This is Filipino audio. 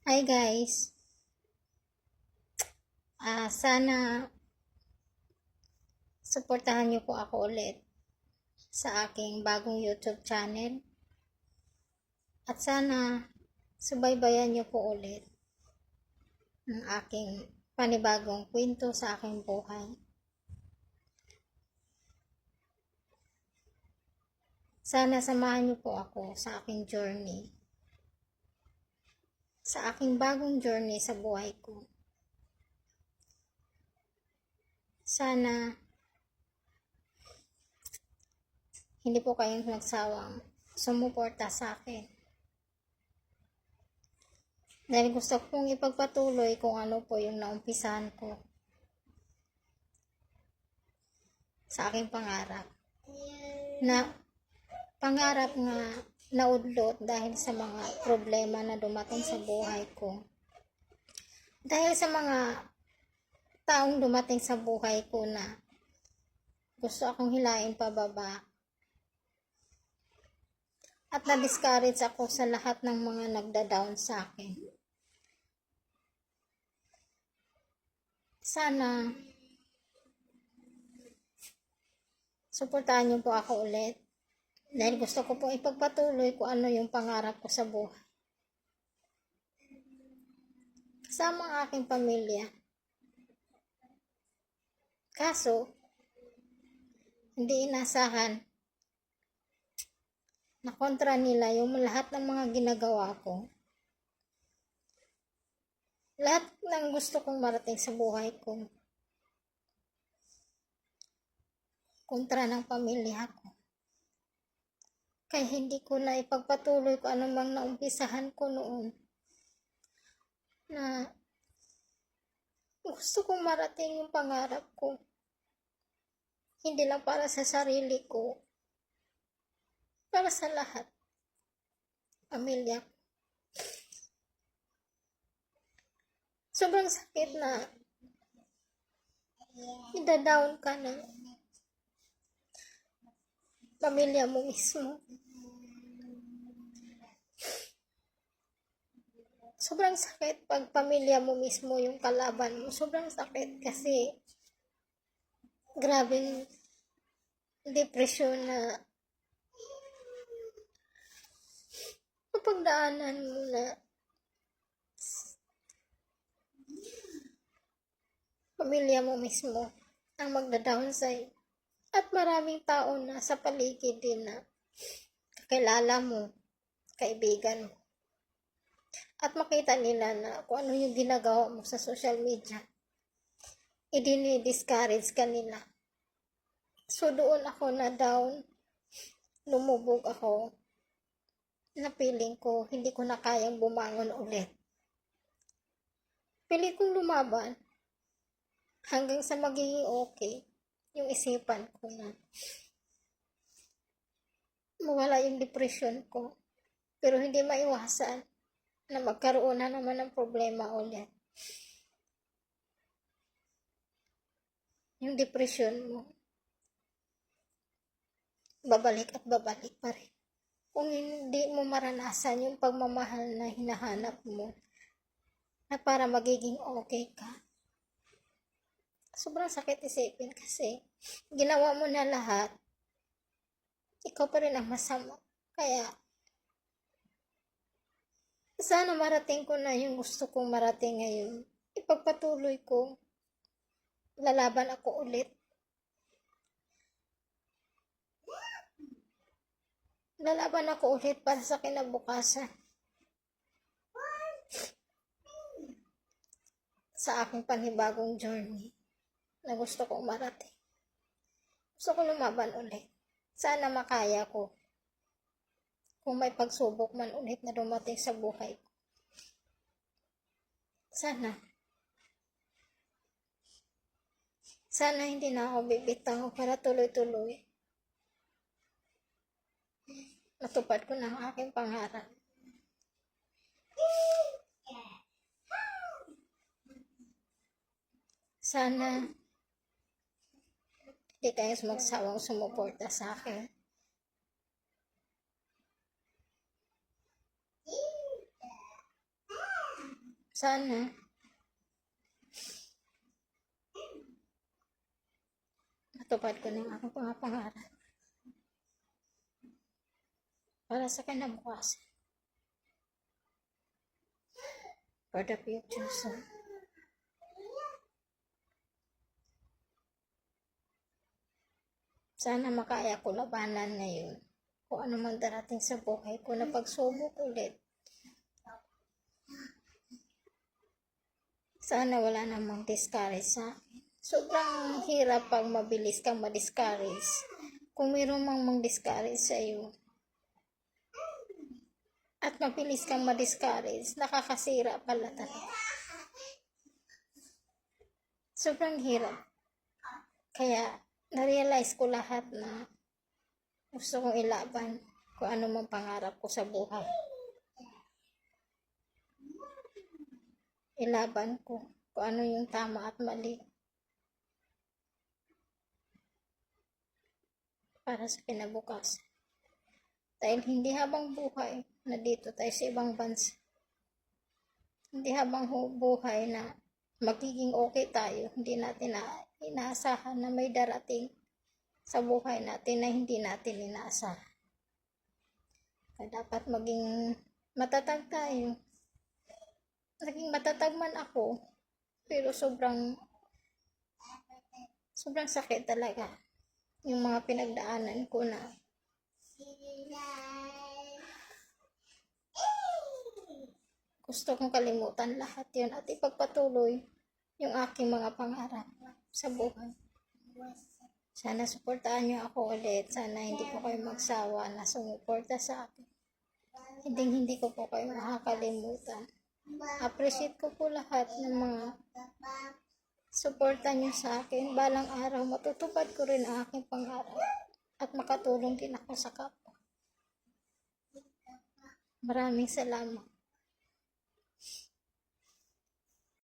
Hi guys. Sana suportahan niyo po ako ulit sa aking bagong YouTube channel. At sana subaybayan niyo po ulit ang aking panibagong kwento sa aking buhay. Sana samahan niyo po ako sa aking journey. Sa aking bagong journey sa buhay ko. Sana hindi po kayong nagsawang sumuporta sa akin. Dahil gusto kong ipagpatuloy kung ano po yung naumpisahan ko sa aking pangarap. Na pangarap nga naudlot dahil sa mga problema na dumating sa buhay ko. Dahil sa mga taong dumating sa buhay ko na gusto akong hilain pababa. At na-discourage ako sa lahat ng mga nagda-down sa akin. Sana suportahan niyo po ako ulit. Dahil gusto ko pong ipagpatuloy kung ano yung pangarap ko sa buhay. Kasama ang aking pamilya. Kaso, hindi inasahan na kontra nila yung lahat ng mga ginagawa ko. Lahat ng gusto kong marating sa buhay ko. Kontra ng pamilya ko. Kaya hindi ko na ipagpatuloy kung anumang naumpisahan ko noon. Na gusto kong marating yung pangarap ko. Hindi lang para sa sarili ko. Para sa lahat. Pamilya ko. Sobrang sakit na ida-down ka ng pamilya mo mismo. Sobrang sakit pag pamilya mo mismo yung kalaban mo. Sobrang sakit kasi grabing depression na mapagdaanan mo na pamilya mo mismo ang magda-down sa'yo. At maraming tao na sa paligid din na kakilala mo, kaibigan mo. At makita nila na kung ano yung ginagawa mo sa social media. Idini-discourage ka nila. So doon ako na down. Lumubog ako. Na feeling ko, hindi ko na kayang bumangon ulit. Pilit kong lumaban. Hanggang sa magiging okay. Yung isipan ko na mawala yung depression ko. Pero hindi maiwasan na magkaroon na naman ng problema ulit. Yung depression mo, babalik at babalik pa rin. Kung hindi mo maranasan yung pagmamahal na hinahanap mo, na para magiging okay ka. Sobrang sakit isipin kasi ginawa mo na lahat, ikaw pa rin ang masama. Kaya, sana marating ko na yung gusto kong marating ngayon. Ipagpatuloy ko. Lalaban ako ulit. Lalaban ako ulit para sa kinabukasan. Sa aking panibagong journey na gusto kong marating. Gusto ko lumaban ulit. Sana makaya ko. Kung may pagsubok man ulit na dumating sa buhay ko. Sana hindi na ako bibitaw para tuloy-tuloy. Matupad ko na ang aking pangarap. Sana hindi kayo magsawang sumuporta sa akin. Sana matupad ko na yung aking mga pangarap para sa kinabukasan. For the future. So, sana makaya ko labanan ngayon kung ano man darating sa buhay ko na pagsubok ulit. Sana wala namang discourage sa akin. Sobrang hirap pag mabilis kang ma-discourage. Kung mayroon mang mang-discourage sa iyo at mabilis kang ma-discourage, nakakasira pala talaga. Sobrang hirap. Kaya, na-realize ko lahat na gusto kong ilaban kung ano mang pangarap ko sa buhay. Ilaban ko kung ano yung tama at mali para sa kinabukasan. Dahil hindi habang buhay na dito tayo sa ibang bansa. Hindi habang buhay na magiging okay tayo. Hindi natin inaasahan na may darating sa buhay natin na hindi natin inaasahan. Kaya dapat maging matatag tayo. Naging matatag man ako, pero sobrang sakit talaga yung mga pinagdaanan ko na gusto kong kalimutan lahat yun at ipagpatuloy yung aking mga pangarap sa buhay. Sana suportahan niyo ako ulit. Sana hindi po kayo magsawa na sumuporta sa akin. Hindi ko po kayo makakalimutan. Appreciate ko po lahat ng mga suporta niyo sa akin. Balang araw, matutupad ko rin ang aking pangarap at makatulong din ako sa kapwa. Maraming salamat.